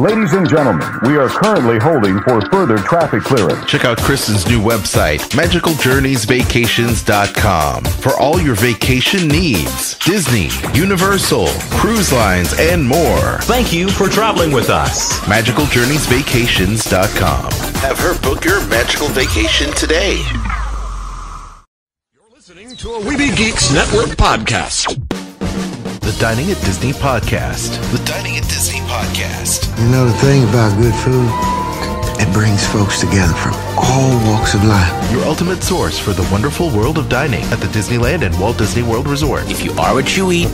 Ladies and gentlemen, we are currently holding for further traffic clearance. Check out Kristen's new website, magicaljourneysvacations.com, for all your vacation needs. Disney, Universal, cruise lines, and more. Thank you for traveling with us. magicaljourneysvacations.com. Have her book your magical vacation today. You're listening to a Weeby Geeks Network podcast. The Dining at Disney podcast. The Dining at Disney podcast. You know the thing about good food? It brings folks together from all walks of life. Your ultimate source for the wonderful world of dining at the Disneyland and Walt Disney World Resort. If you are what you eat,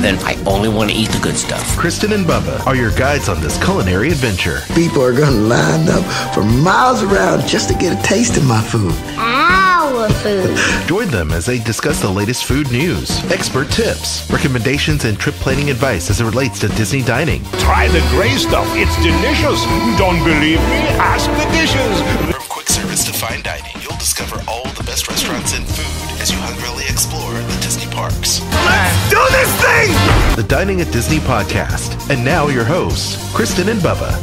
then I only want to eat the good stuff. Kristen and Bubba are your guides on this culinary adventure. People are going to line up for miles around just to get a taste of my food. Our food. Join them as they discuss the latest food news, expert tips, recommendations, and trip planning advice as it relates to Disney dining. Try the gray stuff. It's delicious. Don't believe me? Ask the dishes. From quick service to fine dining, you'll discover all the best restaurants and food as you hungrily explore the Disney parks. Let's do this thing! The Dining at Disney podcast. And now your hosts, Kristen and Bubba.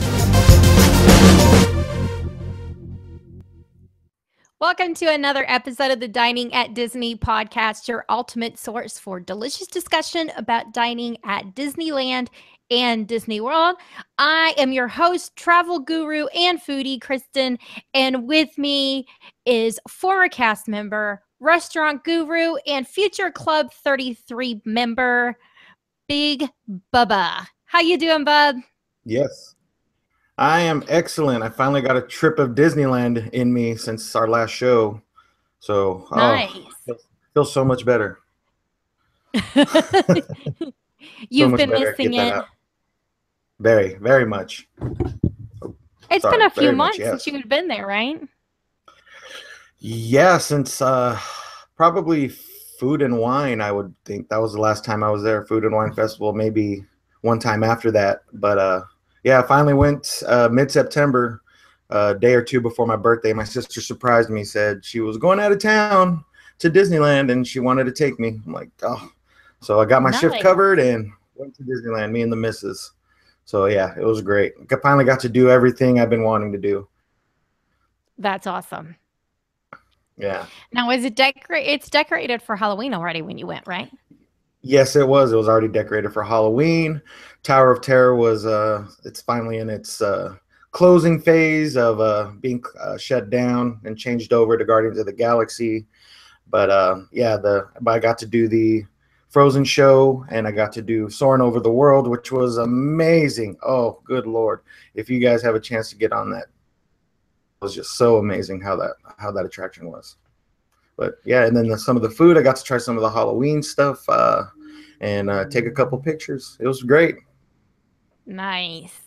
Welcome to another episode of the Dining at Disney podcast, your ultimate source for delicious discussion about dining at Disneyland and Disney World. I am your host, travel guru, and foodie, Kristen, and with me is former cast member, restaurant guru, and future Club 33 member, Big Bubba. How you doing, bub? Yes, I am excellent. I finally got a trip of Disneyland in me since our last show. So, nice. Feel so much better. You've been missing it. Very, very much. It's been a few months since you've been there, right? Yeah, since probably Food and Wine, I would think. That was the last time I was there, Food and Wine Festival, maybe one time after that. But yeah, I finally went mid-September, a day or two before my birthday. My sister surprised me, said she was going out of town to Disneyland and she wanted to take me. I'm like, oh. So I got my shift covered and went to Disneyland, me and the missus. So yeah, it was great. I finally got to do everything I've been wanting to do. That's awesome. Yeah. Now, is it it's decorated for Halloween already when you went, right? Yes, it was. It was already decorated for Halloween. Tower of Terror was it's finally in its closing phase of being shut down and changed over to Guardians of the Galaxy. But yeah, I got to do the Frozen show and I got to do Soarin' Over the World, which was amazing. Oh, good Lord. If you guys have a chance to get on that, it was just so amazing how that attraction was. But yeah, and then some of the food, I got to try some of the Halloween stuff and take a couple pictures. It was great. Nice.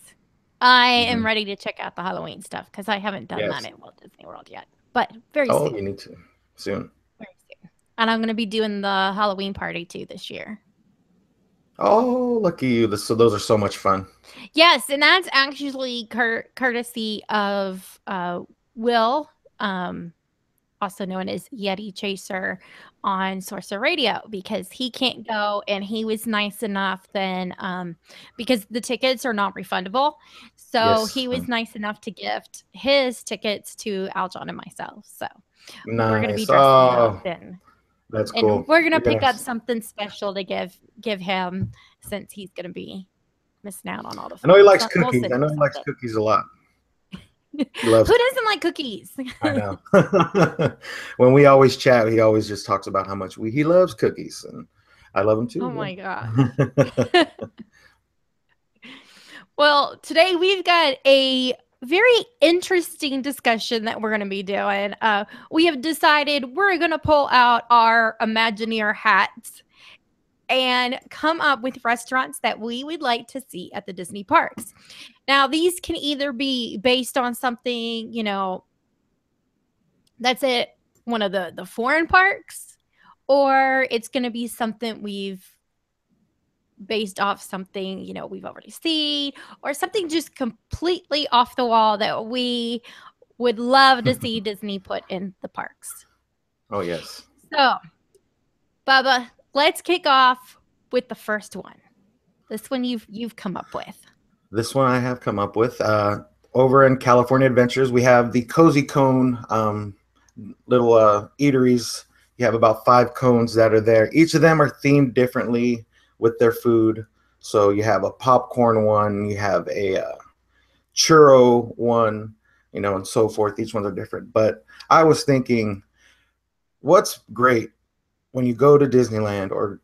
I am ready to check out the Halloween stuff because I haven't done that at Walt Disney World yet. But very soon. Oh, you need to soon. Very soon. And I'm going to be doing the Halloween party too this year. Oh, lucky you. So those are so much fun. Yes, and that's actually courtesy of Will, also known as Yeti Chaser on Sorcerer Radio, because he can't go and he was nice enough then because the tickets are not refundable. So he was nice enough to gift his tickets to Aljon and myself. So we're going to be dressing up and that's cool. And we're going to pick up something special to give him since he's going to be missing out on all the food. I know he likes cookies. I know he likes cookies a lot. Who doesn't like cookies? I know. When we always chat, he always just talks about how much he loves cookies, and I love them too. Oh my God. Well, today we've got a very interesting discussion that we're going to be doing. We have decided we're going to pull out our Imagineer hats and come up with restaurants that we would like to see at the Disney parks. Now, these can either be based on something, that's at one of the foreign parks, or it's going to be something we've based off something, we've already seen, or something just completely off the wall that we would love to see Disney put in the parks. Oh, yes. So, Bubba, let's kick off with the first one. This one you've come up with. This one I have come up with. Over in California Adventures, we have the Cozy Cone little eateries. You have about 5 cones that are there. Each of them are themed differently with their food. So you have a popcorn one, you have a churro one, and so forth. Each ones are different. But I was thinking, what's great when you go to Disneyland or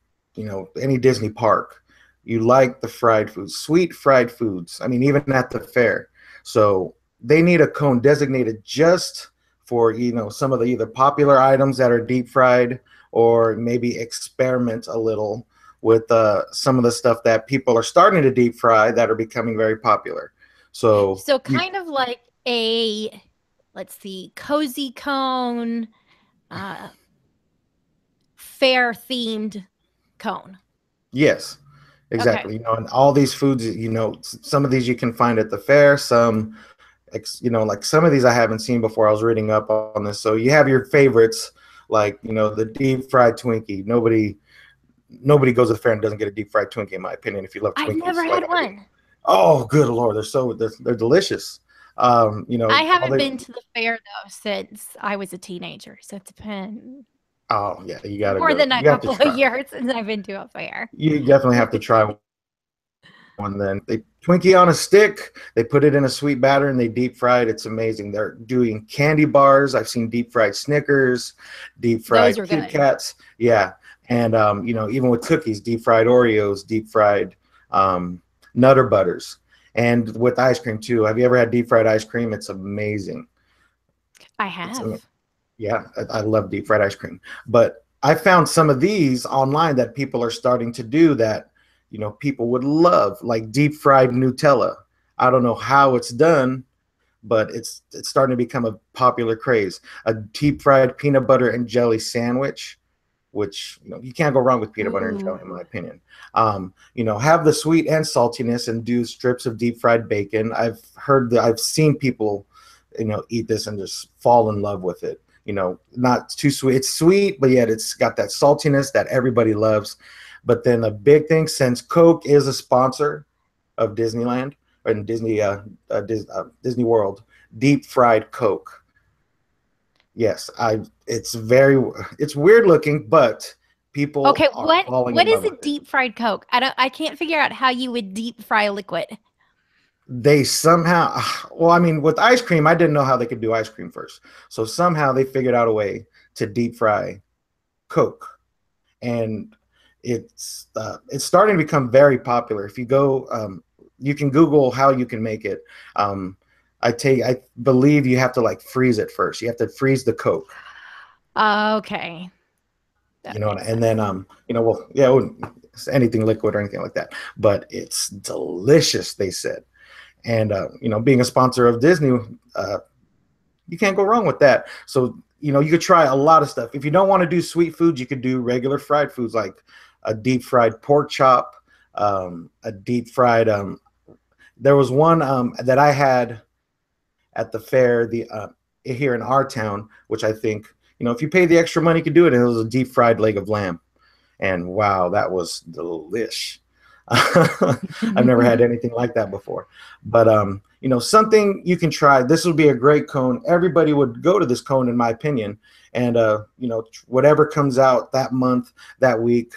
any Disney park, you like the fried foods, sweet fried foods. I mean, even at the fair. So they need a cone designated just for some of the either popular items that are deep fried, or maybe experiment a little with some of the stuff that people are starting to deep fry that are becoming very popular. So kind of like a, let's see, cozy cone, fair themed cone. Yes, exactly. Okay. And all these foods, some of these you can find at the fair, some, like some of these I haven't seen before. I was reading up on this. So you have your favorites, like, the deep fried Twinkie. Nobody goes to the fair and doesn't get a deep fried Twinkie, in my opinion, if you love Twinkies. I've never had one. Oh, good Lord. They're delicious. I haven't been to the fair though since I was a teenager. So it's been Oh yeah, you gotta more go. than a You have to couple try. of years since I've been to a fair. You definitely have to try one. Then they Twinkie on a stick. They put it in a sweet batter and they deep fry it. It's amazing. They're doing candy bars. I've seen deep fried Snickers, deep fried Those are Kit good. Kats. Yeah, and even with cookies, deep fried Oreos, deep fried Nutter Butters, and with ice cream too. Have you ever had deep fried ice cream? It's amazing. I have. Yeah, I love deep fried ice cream. But I found some of these online that people are starting to do that, people would love, like deep fried Nutella. I don't know how it's done, but it's starting to become a popular craze. A deep fried peanut butter and jelly sandwich, which you can't go wrong with peanut butter and jelly, in my opinion. Have the sweet and saltiness and do strips of deep fried bacon. I've seen people, eat this and just fall in love with it. Not too sweet. It's sweet, but yet it's got that saltiness that everybody loves. But then a big thing, since Coke is a sponsor of Disneyland and Disney World, deep fried Coke. Yes, it's weird looking, but people Okay, are falling what in is love a with it. deep fried Coke? I can't figure out how you would deep fry liquid. They somehow, well, I mean, with ice cream, I didn't know how they could do ice cream first. So somehow they figured out a way to deep fry Coke, and it's starting to become very popular. If you go, you can Google how you can make it. I believe you have to like freeze it first. You have to freeze the Coke. Okay. And then well, yeah, it wouldn't- anything liquid or anything like that, but it's delicious, they said. And being a sponsor of Disney, you can't go wrong with that. So you could try a lot of stuff. If you don't want to do sweet foods, you could do regular fried foods, like a deep fried pork chop, a deep fried. There was one that I had at the fair, here in our town, which I think if you pay the extra money, you could do it. And it was a deep fried leg of lamb, and wow, that was delish. I've never had anything like that before. But something you can try. This would be a great cone. Everybody would go to this cone, in my opinion. And whatever comes out that month, that week,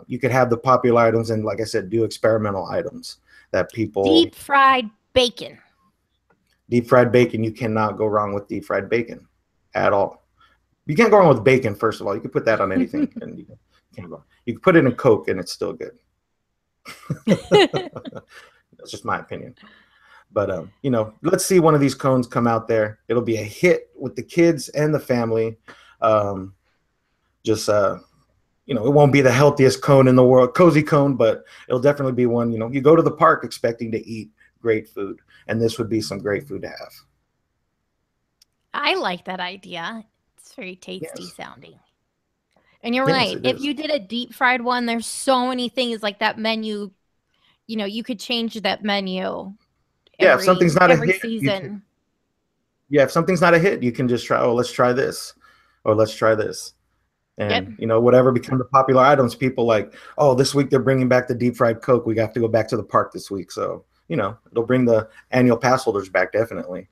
you could have the popular items, and like I said, do experimental items that people. Deep fried bacon. Deep fried bacon. You cannot go wrong with deep fried bacon at all. You can't go wrong with bacon. First of all, you can put that on anything, and you can't go. You can put it in Coke, and it's still good. That's just my opinion. But let's see one of these cones come out there. It'll be a hit with the kids and the family. It won't be the healthiest cone in the world, cozy cone, but it'll definitely be one. You go to the park expecting to eat great food, and this would be some great food to have. I like that idea. It's very tasty sounding. And you're Yes, right. If you did a deep fried one, there's so many things like that menu. You could change that menu. If something's not a hit, season. If something's not a hit, you can just try. Oh, let's try this, or let's try this, and whatever become the popular items. People like, oh, this week they're bringing back the deep fried Coke. We have to go back to the park this week, so it'll bring the annual pass holders back definitely.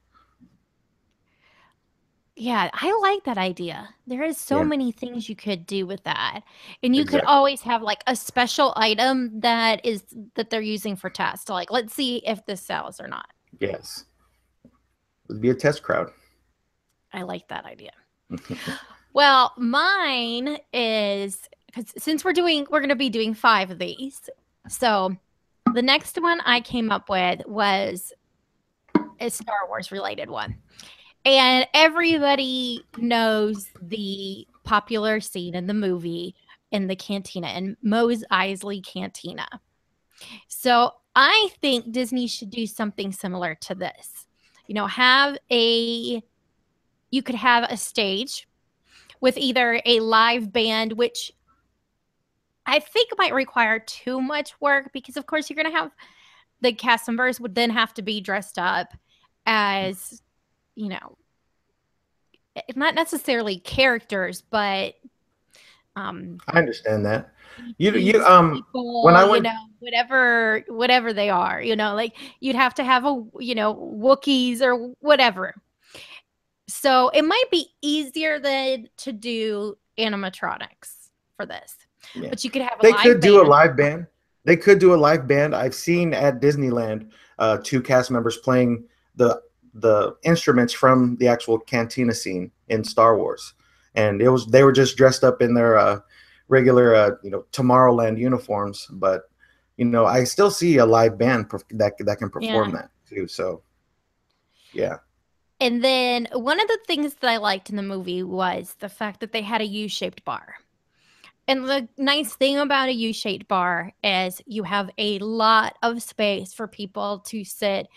Yeah, I like that idea. There is so Yeah, many things you could do with that. And you could exactly. always have like a special item that they're using for tests. Like, let's see if this sells or not. Yes, it'd be a test crowd. I like that idea. Well, mine is because since we're going to be doing 5 of these. So the next one I came up with was a Star Wars related one. And everybody knows the popular scene in the movie in the cantina, in Mos Eisley Cantina. So I think Disney should do something similar to this. You could have a stage with either a live band, which I think might require too much work because, of course, you're going to have the cast members would then have to be dressed up as, not necessarily characters, but I understand that. You people, when I went, whatever they are, like you'd have to have Wookiees or whatever. So it might be easier than to do animatronics for this. yeah. But you could have a They live could do a band. live band. They could do a live band. I've seen at Disneyland 2 cast members playing the instruments from the actual cantina scene in Star Wars, and they were just dressed up in their regular Tomorrowland uniforms. But I still see a live band that can perform that too. So yeah. And then one of the things that I liked in the movie was the fact that they had a U-shaped bar. And the nice thing about a U-shaped bar is you have a lot of space for people to sit,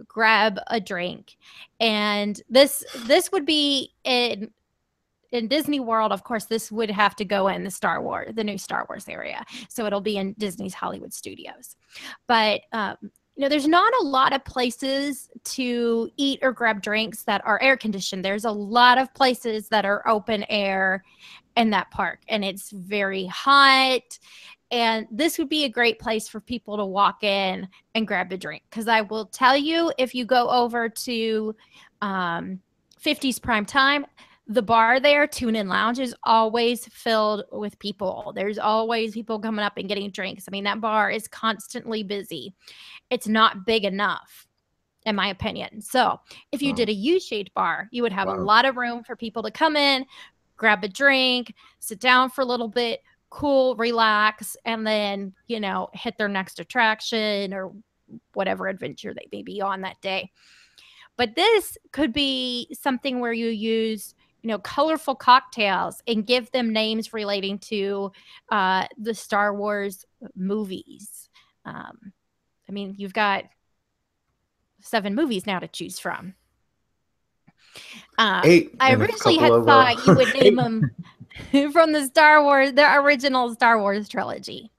grab a drink. And this would be in Disney World. Of course, this would have to go in the new Star Wars area. So it'll be in Disney's Hollywood Studios. But there's not a lot of places to eat or grab drinks that are air conditioned. There's a lot of places that are open air in that park, and it's very hot. And this would be a great place for people to walk in and grab a drink. Because I will tell you, if you go over to 50s Prime Time, the bar there, Tune In Lounge, is always filled with people. There's always people coming up and getting drinks. I mean, that bar is constantly busy. It's not big enough, in my opinion. So if you did a U-shaped bar, you would have a lot of room for people to come in, grab a drink, sit down for a little bit, cool, relax, and then, hit their next attraction or whatever adventure they may be on that day. But this could be something where you use, colorful cocktails and give them names relating to the Star Wars movies. I mean, you've got 7 movies now to choose from. 8. I originally had thought you would name them from the original Star Wars trilogy.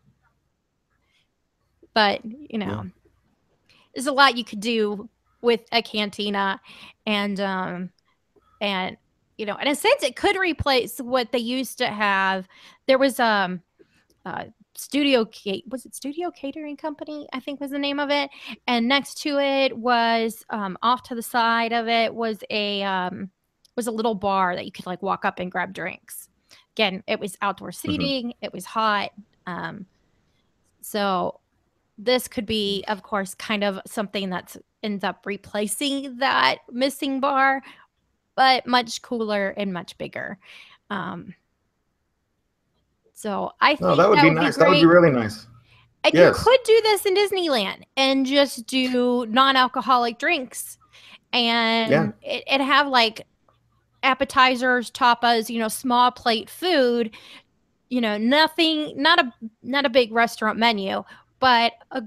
But, there's a lot you could do with a cantina, and in a sense, it could replace what they used to have. There was Studio Catering Company, I think was the name of it, and next to it was off to the side of it was a little bar that you could like walk up and grab drinks. Again, it was outdoor seating. It was hot. So this could be, of course, kind of something that ends up replacing that missing bar, but much cooler and much bigger. So I think that would be nice. That would be really nice. And you could do this in Disneyland and just do non-alcoholic drinks, and it have like appetizers, tapas, small plate food. Nothing, not a big restaurant menu, but a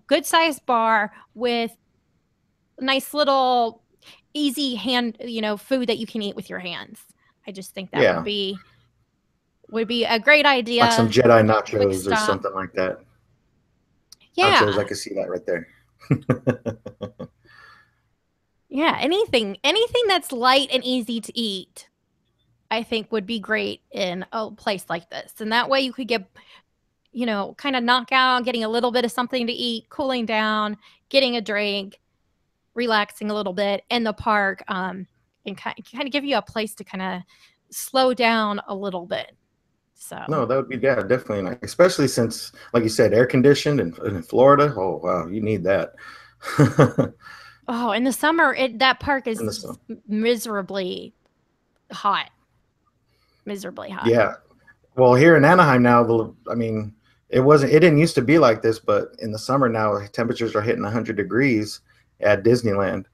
good sized bar with nice little easy hand food that you can eat with your hands. I just think that would be a great idea. Like some Jedi nachos or something like that. Yeah. Nachos, I could see that right there. Yeah, anything that's light and easy to eat, I think would be great in a place like this. And that way you could get, kind of knock out, getting a little bit of something to eat, cooling down, getting a drink, relaxing a little bit in the park, and kind of give you a place to kind of slow down a little bit. So No, that would be, yeah, definitely nice, especially since, like you said, air conditioned and in Florida. Oh wow, you need that. oh, in the summer, that park In the is sun. miserably hot. Miserably hot. Yeah. Well, here in Anaheim now, I mean, it didn't used to be like this, but in the summer now, temperatures are hitting 100 degrees at Disneyland.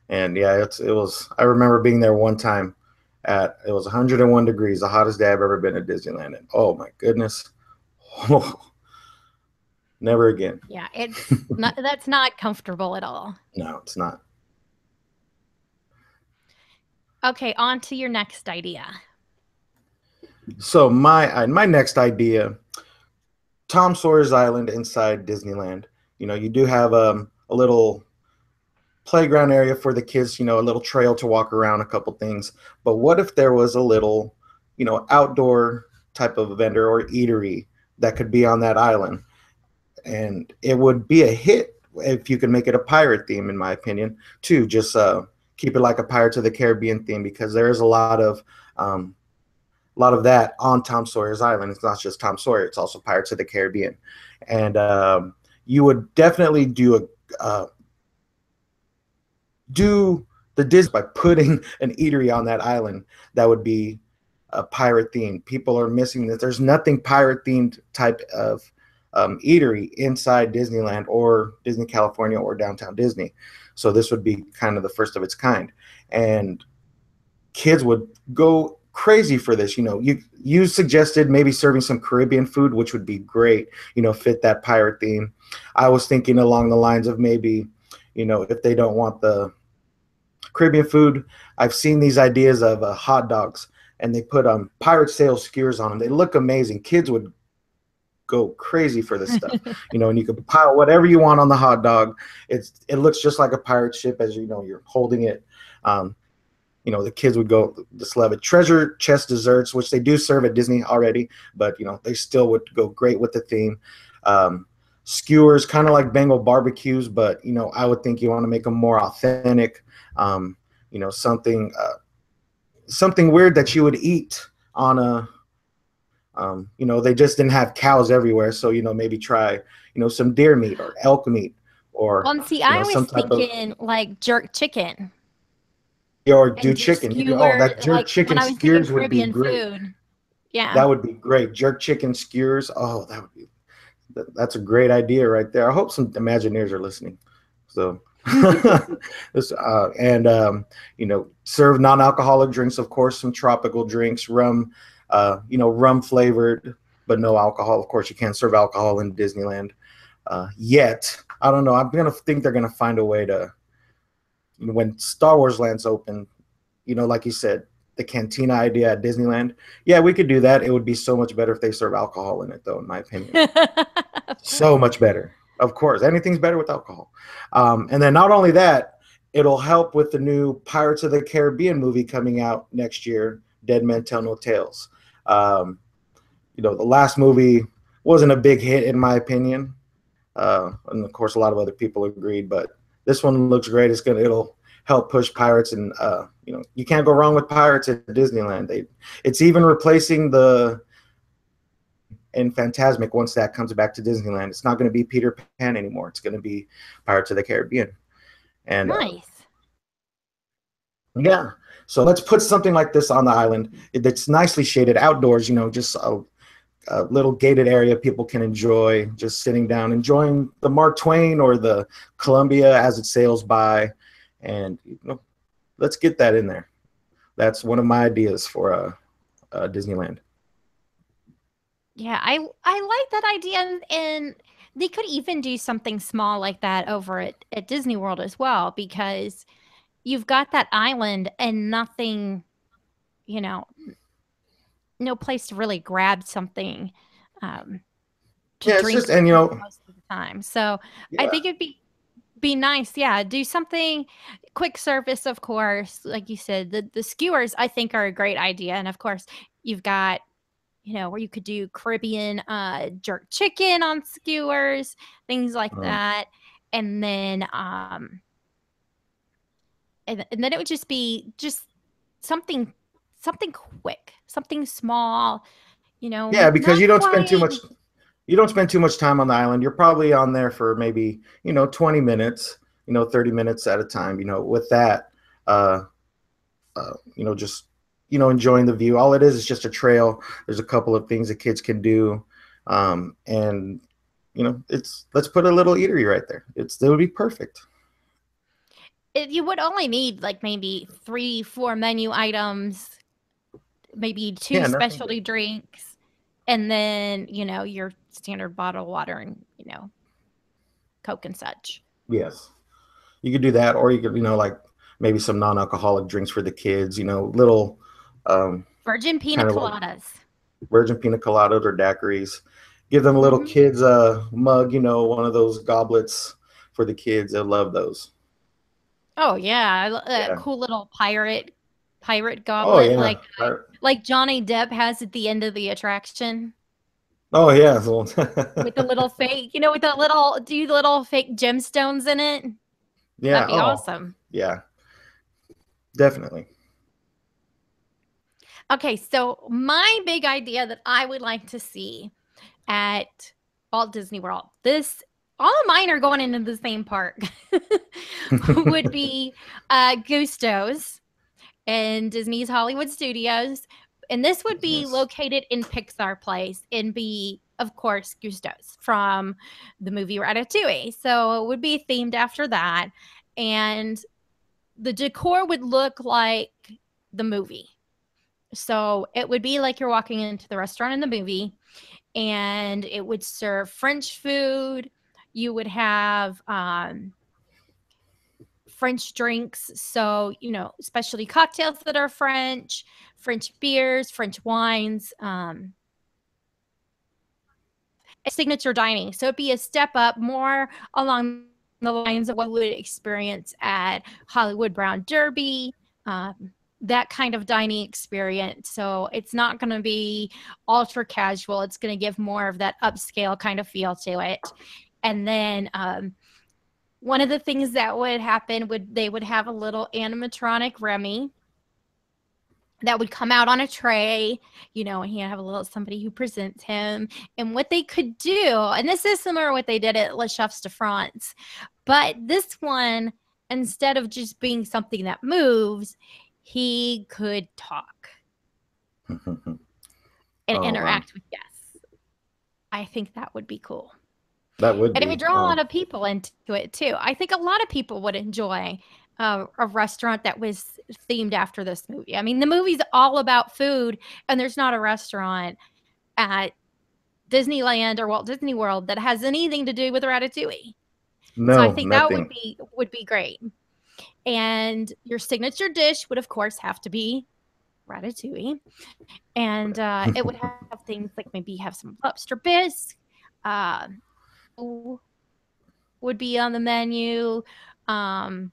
And yeah, it was, I remember being there one time it was 101 degrees, the hottest day I've ever been at Disneyland. And oh my goodness. Oh, never again. Yeah, that's not comfortable at all. No, it's not. Okay, on to your next idea. So my next idea, Tom Sawyer's Island inside Disneyland. You do have a little playground area for the kids, a little trail to walk around, a couple things. But what if there was a little, outdoor type of vendor or eatery that could be on that island? And it would be a hit if you could make it a pirate theme, in my opinion, too. Just keep it like a Pirates of the Caribbean theme, because there is a lot of that on Tom Sawyer's Island. It's not just Tom Sawyer; it's also Pirates of the Caribbean, and you would definitely do the Disney by putting an eatery on that island that would be a pirate theme. People are missing that. There's nothing pirate themed type of eatery inside Disneyland or Disney California or Downtown Disney. So this would be kind of the first of its kind, and kids would go crazy for this. You suggested maybe serving some Caribbean food, which would be great, fit that pirate theme. I was thinking along the lines of maybe, if they don't want the Caribbean food, I've seen these ideas of hot dogs, and they put pirate sail skewers on them. They look amazing. Kids would go crazy for this stuff, and you can pile whatever you want on the hot dog. It looks just like a pirate ship as you're holding it. The kids would go just love it. Treasure chest desserts, which they do serve at Disney already, but they still would go great with the theme. Skewers, kind of like Bengal barbecues, but I would think you want to make them more authentic. Something weird that you would eat on a they just didn't have cows everywhere, so maybe try some deer meat or elk meat, or well, see, I was thinking like jerk chicken. Or do chicken. That jerk like chicken skewers would be great. Food. Yeah, that would be great. Jerk chicken skewers. Oh, that's a great idea right there. I hope some Imagineers are listening. So, serve non-alcoholic drinks, of course, some tropical drinks, rum, rum flavored, but no alcohol. Of course, you can't serve alcohol in Disneyland yet. I don't know. I'm gonna think they're gonna find a way to. When Star Wars Land's open, like you said, the cantina idea at Disneyland. Yeah, we could do that. It would be so much better if they serve alcohol in it, though, in my opinion. So much better. Of course, anything's better with alcohol. And then not only that, it'll help with the new Pirates of the Caribbean movie coming out next year, Dead Men Tell No Tales. The last movie wasn't a big hit, in my opinion. And of course, a lot of other people agreed, but this one looks great. It'll help push pirates, and you can't go wrong with pirates at Disneyland. It's even replacing in Fantasmic once that comes back to Disneyland. It's not going to be Peter Pan anymore. It's going to be Pirates of the Caribbean. And nice. Yeah. So let's put something like this on the island. It's nicely shaded outdoors. Just a little gated area people can enjoy, just sitting down, enjoying the Mark Twain or the Columbia as it sails by. And let's get that in there. That's one of my ideas for Disneyland. Yeah, I like that idea, and they could even do something small like that over at Disney World as well, because you've got that island and nothing, no place to really grab something to drink most of the time. So yeah. I think it'd be nice. Yeah, do something quick service, of course. Like you said, the skewers I think are a great idea, and of course you've got where you could do Caribbean jerk chicken on skewers, things like that. And then and then it would just be just something quick, something small, Yeah, because not quite. you don't spend too much time on the island. You're probably on there for maybe 20 minutes, 30 minutes at a time. With that, just enjoying the view. All it is just a trail. There's a couple of things the kids can do, and let's put a little eatery right there. It would be perfect. You would only need like maybe 3-4 menu items, maybe two specialty drinks, and then your standard bottled water and Coke and such. Yes, you could do that, or you could like maybe some non-alcoholic drinks for the kids. Little virgin pina coladas. Like virgin pina coladas or daiquiris. Give them a little kids mug, one of those goblets for the kids. They'll love those. Oh yeah, cool little pirate goblet, oh, yeah. like Johnny Depp has at the end of the attraction. Oh yeah, with the little fake, with the little fake gemstones in it. Yeah, that'd be awesome. Yeah, definitely. Okay, so my big idea that I would like to see at Walt Disney World, all of mine are going into the same park, would be Gusto's and Disney's Hollywood Studios. And this would be located in Pixar Place and be, of course, Gusto's from the movie Ratatouille. So it would be themed after that. And the decor would look like the movie. So it would be like you're walking into the restaurant in the movie, and it would serve French food. You would have French drinks, so specialty cocktails that are French beers, French wines, signature dining. So it'd be a step up, more along the lines of what we would experience at Hollywood Brown Derby, that kind of dining experience. So it's not going to be ultra casual. It's going to give more of that upscale kind of feel to it. And then one of the things that would happen they would have a little animatronic Remy that would come out on a tray, and he'd have a little somebody who presents him. And what they could do, and this is similar to what they did at Le Chefs de France, but this one, instead of just being something that moves, he could talk and interact with guests. I think that would be cool. That would and it would draw a lot of people into it too. I think a lot of people would enjoy a restaurant that was themed after this movie. I mean, the movie's all about food, and there's not a restaurant at Disneyland or Walt Disney World that has anything to do with Ratatouille. No, so I think nothing. that would be great. And your signature dish would, of course, have to be Ratatouille. And it would have things like maybe have some lobster bisque, would be on the menu. Things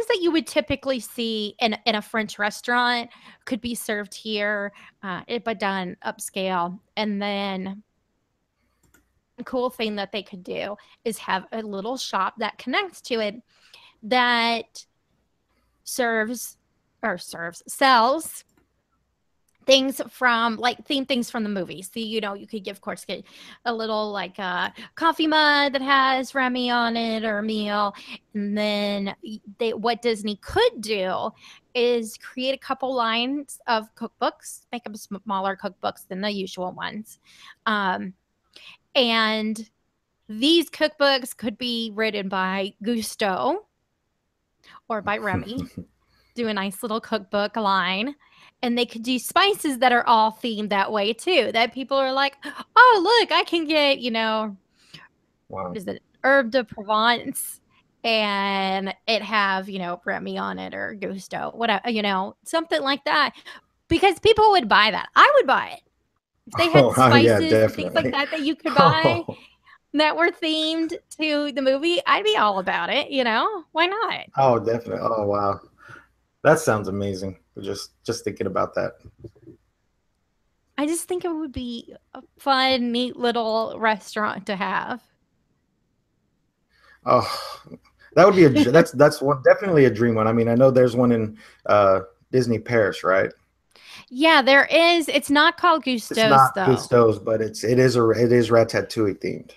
that you would typically see in a French restaurant could be served here, but done upscale. And then the cool thing that they could do is have a little shop that connects to it that sells things from themed things from the movie. So, you could of course get a little coffee mug that has Remy on it or a meal. And then what Disney could do is create a couple lines of cookbooks, make them smaller cookbooks than the usual ones. And these cookbooks could be written by Gusto or by Remy. Do a nice little cookbook line. And they could do spices that are all themed that way too. That people are like, oh, look, I can get, what is it? Herbe de Provence. And it have, Remy on it or Gusto, whatever, something like that. Because people would buy that. I would buy it. If they had spices and things like that you could buy that were themed to the movie, I'd be all about it, Why not? Oh, definitely. Oh, wow. That sounds amazing. Just thinking about that. I just think it would be a fun, neat little restaurant to have. Oh, that would be that's one definitely a dream one. I mean, I know there's one in Disney Paris, right? Yeah, there is. It's not called It's Gusto's not though. Gusto's, but it is Ratatouille themed.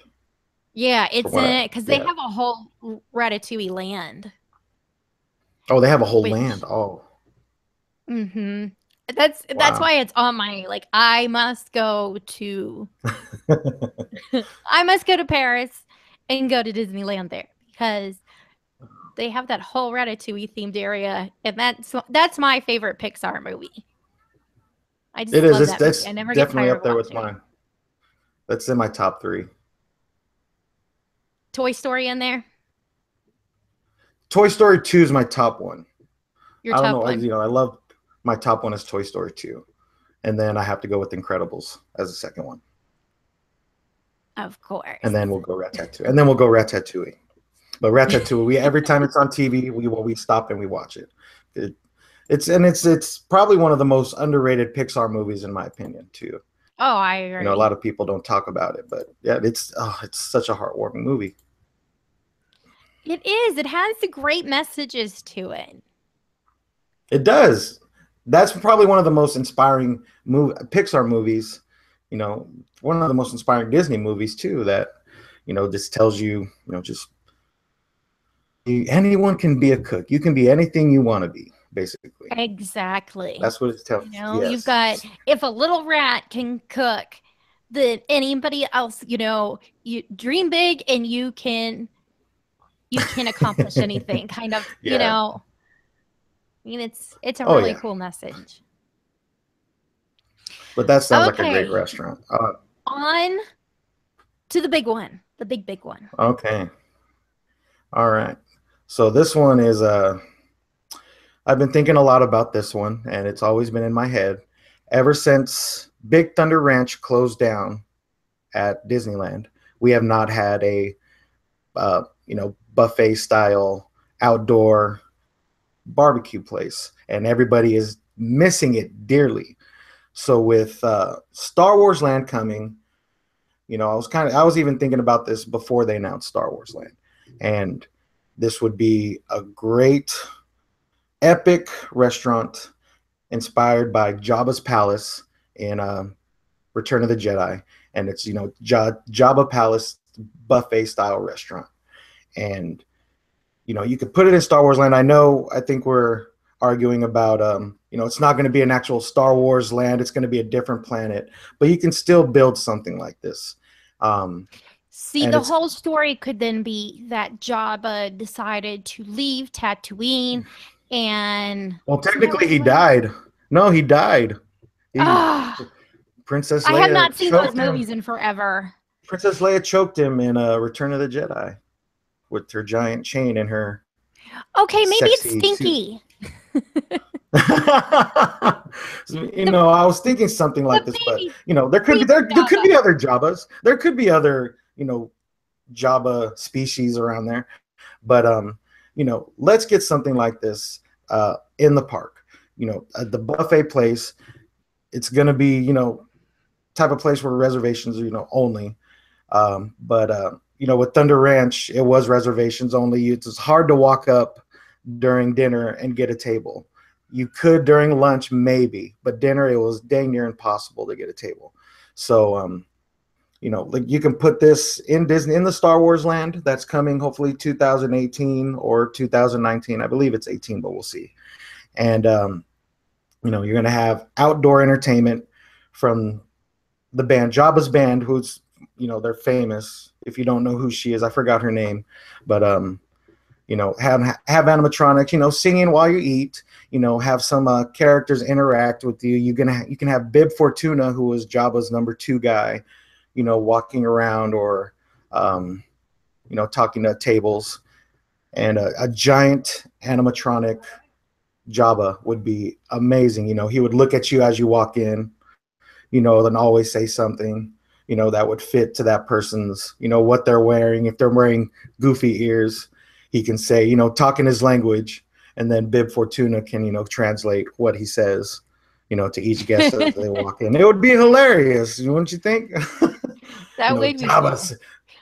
Yeah, From it's in what I it because they yeah. have a whole Ratatouille land, Oh, they have a whole land. which Oh, mhm. That's wow. why it's on my like I must go to Paris and go to Disneyland there because they have that whole Ratatouille themed area, and that's my favorite Pixar movie. I It just is. love It's that movie. that's I never get definitely tired up of there with watching it. mine. That's in my top three. Toy Story in there, Toy Story 2 is my top one. your I don't top know. one, I love my top one is Toy Story 2. And then I have to go with Incredibles as the second one. of And course. then we'll go Ratatouille. And then we'll go Ratatouille. But Ratatouille, every time it's on TV, we stop and we watch it. It's probably one of the most underrated Pixar movies in my opinion too. Oh, I A lot agree. of people don't talk about it, but yeah, it's such a heartwarming movie. It is. It has the great messages to it. It does. That's probably one of the most inspiring Pixar movies. You know, one of the most inspiring Disney movies too. That just tells you, just anyone can be a cook. You can be anything you want to be. Basically, Exactly. that's what it's telling. You know, you've Yes. got if a little rat can cook, then anybody else, you dream big and you can accomplish anything. Kind of, Yeah. I mean it's a Oh really yeah. cool message. But that sounds like a great Okay, restaurant. on to the big one, the big one. Okay. All right. So this one is I've been thinking a lot about this one, and it's always been in my head ever since Big Thunder Ranch closed down at Disneyland. We have not had a buffet style outdoor barbecue place, and everybody is missing it dearly. So with Star Wars Land coming, I was even thinking about this before they announced Star Wars Land, and this would be a great epic restaurant inspired by Jabba's palace in Return of the Jedi, and it's Jabba Palace buffet style restaurant, and you could put it in Star Wars Land. I think we're arguing about it's not going to be an actual Star Wars land. It's going to be a different planet, but you can still build something like this. See, And the it's whole story could then be that Jabba decided to leave Tatooine and Well, isn't that technically where he he went? died. No, he died. He Ah, Princess I have Leia not seen those choked him. movies in forever. Princess Leia choked him in Return of the Jedi with her giant chain and her Okay, maybe it's sexy suit. Stinky. I was thinking something like The this, but baby there could be sleeper there could Jabba. be other Jabbas. There could be other Jabba species around there, but let's get something like this in the park. At the buffet place, it's gonna be type of place where reservations are only. But with Thunder Ranch, it was reservations only. It's hard to walk up during dinner and get a table. You could during lunch, maybe, but dinner, it was dang near impossible to get a table. So, like you can put this in Disney, in the Star Wars land that's coming, hopefully 2018 or 2019. I believe it's 18, but we'll see. And, you're going to have outdoor entertainment from the band, Jabba's band, who's, they're famous. If you don't know who she is, I forgot her name, but, have animatronics, singing while you eat, have some characters interact with you. You can have Bib Fortuna, who was Jabba's number 2 guy, walking around or, talking to tables, and a giant animatronic Jabba would be amazing. He would look at you as you walk in, then always say something, that would fit to that person's, what they're wearing. If they're wearing goofy ears, he can say, talk in his language, and then Bib Fortuna can, translate what he says, to each guest as they walk in. It would be hilarious, wouldn't you think? That would be Jabba,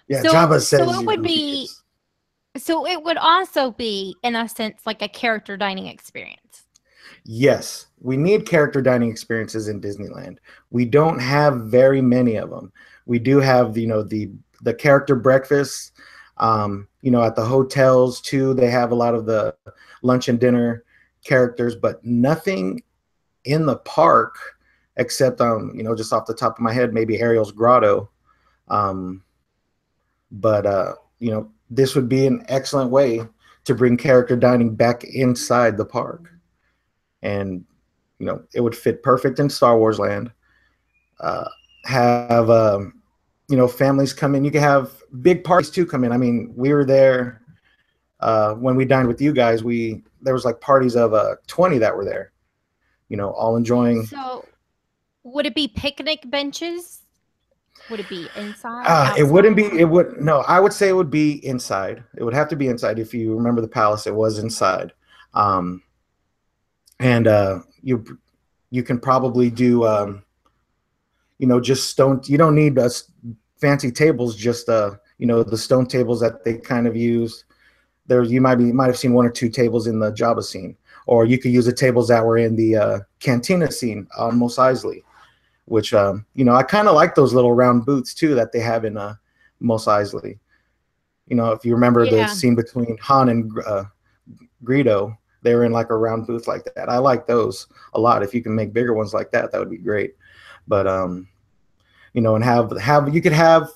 cool. Jabba says so it would be. So it would also be, in a sense, like a character dining experience. Yes, we need character dining experiences in Disneyland. We don't have very many of them. We do have, the character breakfasts. At the hotels too, they have a lot of the lunch and dinner characters, but nothing in the park except, just off the top of my head, maybe Ariel's Grotto. But this would be an excellent way to bring character dining back inside the park. And, it would fit perfect in Star Wars Land. Have, families come in. You can have big parties too come in. I mean, we were there when we dined with you guys. There was like parties of 20 that were there, all enjoying. So would it be picnic benches? Would it be inside? It wouldn't be. It would no. I would say it would be inside. It would have to be inside. If you remember the palace, it was inside. And you can probably do just stone. You don't need fancy tables. Just the stone tables that they kind of use. There, you might have seen one or two tables in the Jabba scene, or you could use the tables that were in the Cantina scene on Mos Eisley. Which, I kind of like those little round booths, too, that they have in Mos Eisley. If you remember the scene between Han and Greedo, they were in like a round booth like that. I like those a lot. If you can make bigger ones like that, that would be great. But, and you could have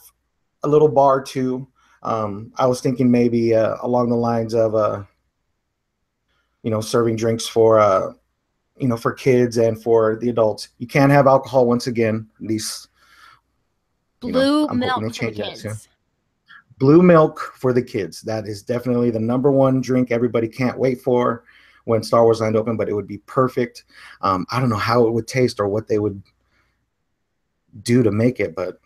a little bar, too. I was thinking maybe along the lines of, serving drinks for for kids and for the adults. You can't have alcohol once again. These blue milk for the kids. Blue milk for the kids. That is definitely the #1 drink everybody can't wait for when Star Wars Land open, but it would be perfect. I don't know how it would taste or what they would do to make it, but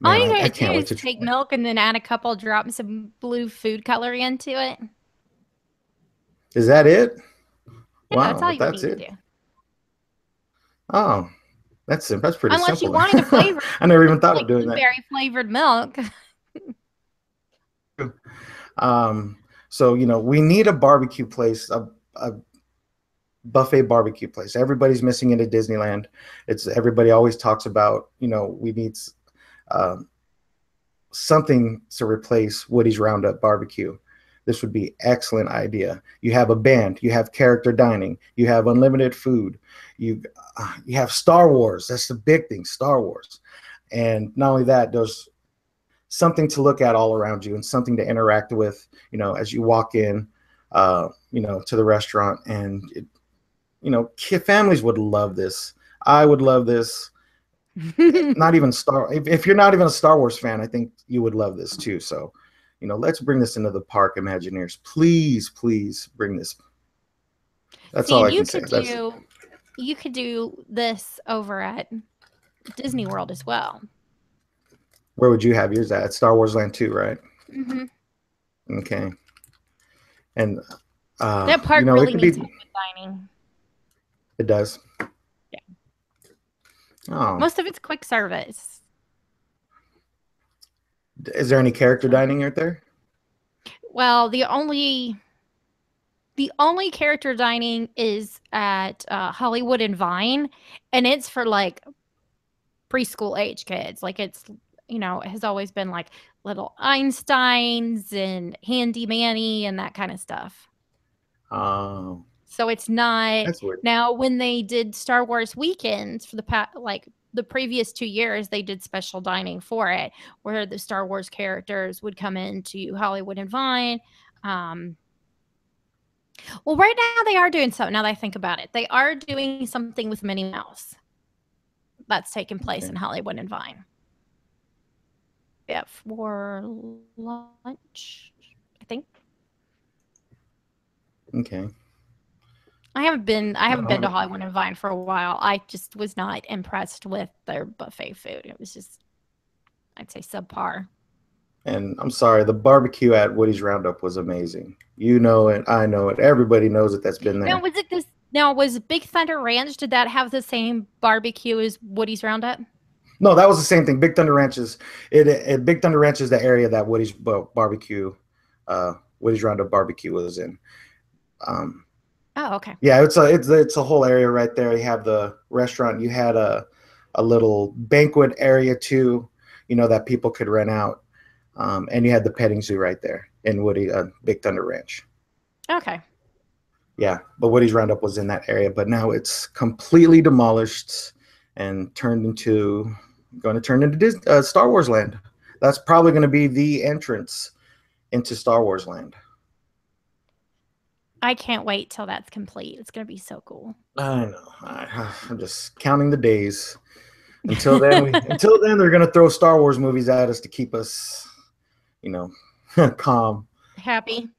man, all you gotta do is take milk and then add a couple drops of blue food coloring into it. Is that it? Yeah, wow, that's all you need to do. Oh, that's pretty simple. Unless you wanted a flavor. I never even thought of doing that. Berry flavored milk. So we need a barbecue place, a buffet barbecue place. Everybody's missing it at Disneyland. Everybody always talks about we need something to replace Woody's Roundup barbecue. This would be excellent idea. You have a band, you have character dining, you have unlimited food, you have Star Wars. That's the big thing, Star Wars. And not only that, there's something to look at all around you and something to interact with, as you walk in, to the restaurant. And, families would love this. I would love this. Not even if you're not even a Star Wars fan, I think you would love this too. So, let's bring this into the park, Imagineers. Please, please bring this. That's all I can say. You could do this over at Disney World as well. Where would you have yours at? Star Wars Land 2, right? Mm-hmm. Okay. And that park really needs good dining. It does. Yeah. Oh. Most of it's quick service. Is there any character dining right there? Well, the only character dining is at Hollywood and Vine, and it's for like preschool age kids. Like it's, it has always been like little Einsteins and Handy Manny and that kind of stuff. Oh. So it's not. That's weird. Now, when they did Star Wars weekends for the previous 2 years, they did special dining for it, where the Star Wars characters would come into Hollywood and Vine. Well, right now they are doing something. Now that I think about it, they are doing something with Minnie Mouse that's taking place in Hollywood and Vine. Yeah, for lunch, I think. Okay. I haven't been to Hollywood and Vine for a while. I just was not impressed with their buffet food. It was just, I'd say, subpar. And I'm sorry, the barbecue at Woody's Roundup was amazing. You know it, I know it. Everybody knows it that's been there. Now, was it Now, was Big Thunder Ranch, did that have the same barbecue as Woody's Roundup? No, that was the same thing. Big Thunder Ranch is Big Thunder Ranch is the area that Woody's barbecue, Woody's Roundup barbecue was in. Oh, okay. Yeah, it's a whole area right there. You have the restaurant. You had a little banquet area too, that people could rent out, and you had the petting zoo right there in Big Thunder Ranch. Okay. Yeah, but Woody's Roundup was in that area, but now it's completely demolished and going to turn into Star Wars Land. That's probably going to be the entrance into Star Wars Land. I can't wait till that's complete. It's going to be so cool. I know. I'm just counting the days. Until then, they're going to throw Star Wars movies at us to keep us, calm. Happy.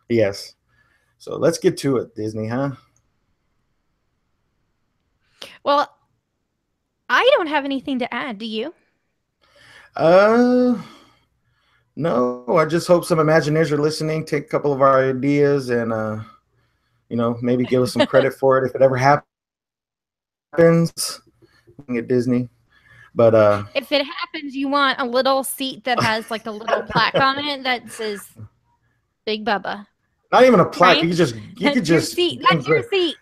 Yes. So let's get to it, Disney, huh? Well, I don't have anything to add. Do you? No. I just hope some Imagineers are listening, take a couple of our ideas, and maybe give us some credit for it if it ever happens at Disney. But if it happens, you want a little seat that has like a little plaque on it that says Big Bubba. Not even a plaque. Right? You could just seat. That's your seat.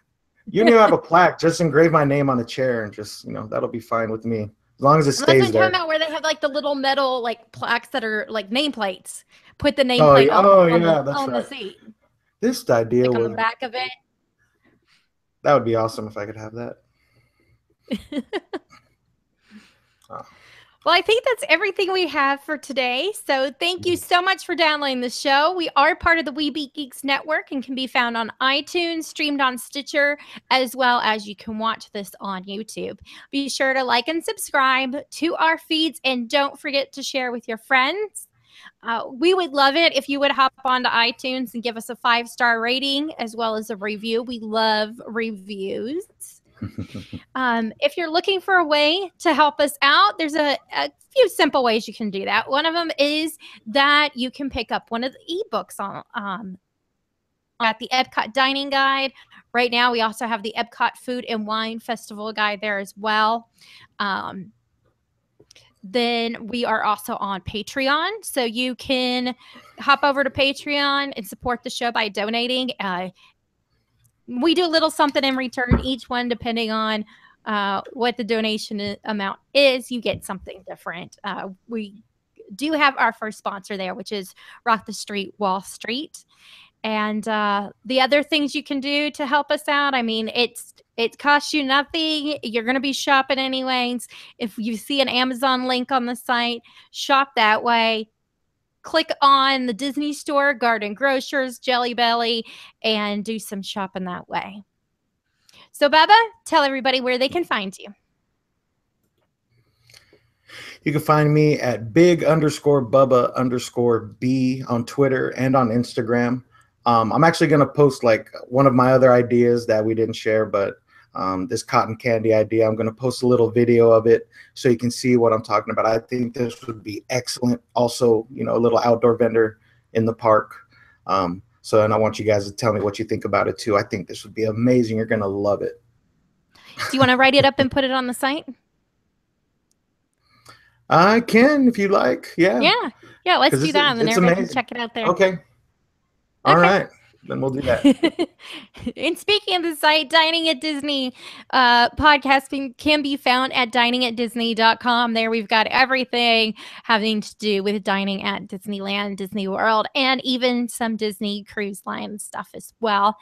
You don't even have a plaque. Just engrave my name on a chair, and just that'll be fine with me as long as it stays there. Talking about where they have like the little metal like plaques that are like nameplates. Put the nameplate on the seat. This idea on the back of it. That would be awesome if I could have that. Well, I think that's everything we have for today. So thank you so much for downloading the show. We are part of the We Beat Geeks Network and can be found on iTunes, streamed on Stitcher, as well as you can watch this on YouTube. Be sure to like and subscribe to our feeds, and don't forget to share with your friends. We would love it if you would hop onto iTunes and give us a 5-star rating as well as a review. We love reviews. If you're looking for a way to help us out, there's a few simple ways you can do that. One of them is that you can pick up one of the ebooks on at the Epcot Dining Guide. Right now, we also have the Epcot Food and Wine Festival Guide there as well. Then we are also on Patreon, so you can hop over to Patreon and support the show by donating. We do a little something in return, each one depending on what the donation amount is. You get something different. We do have our first sponsor there, which is Rock the Street Wall Street. And the other things you can do to help us out, I mean, it costs you nothing. You're going to be shopping anyways. If you see an Amazon link on the site, shop that way. Click on the Disney Store, Garden Grocers, Jelly Belly, and do some shopping that way. So, Bubba, tell everybody where they can find you. You can find me at big_Bubba_B on Twitter and on Instagram. I'm actually going to post like one of my other ideas that we didn't share, but this cotton candy idea, I'm going to post a little video of it so you can see what I'm talking about. I think this would be excellent. Also, a little outdoor vendor in the park. And I want you guys to tell me what you think about it too. I think this would be amazing. You're going to love it. Do you want to write it up and put it on the site? I can, if you like. Yeah. Yeah. Let's do that, and then everybody can check it out there. Okay. All right. Then we'll do that. And speaking of the site, Dining at Disney podcasting can be found at diningatdisney.com. There we've got everything having to do with dining at Disneyland, Disney World, and even some Disney Cruise Line stuff as well.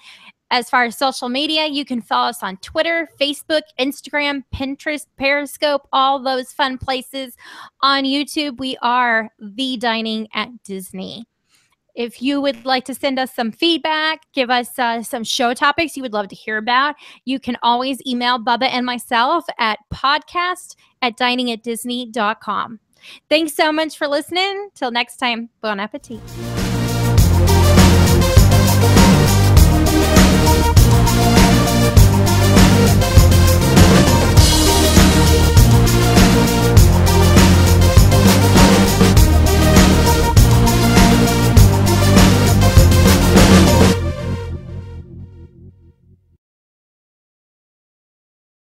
As far as social media, you can follow us on Twitter, Facebook, Instagram, Pinterest, Periscope, all those fun places. On YouTube, we are The Dining at Disney. If you would like to send us some feedback, give us some show topics you would love to hear about, you can always email Bubba and myself at podcast@diningatdisney.com. Thanks so much for listening. Till next time, bon appetit.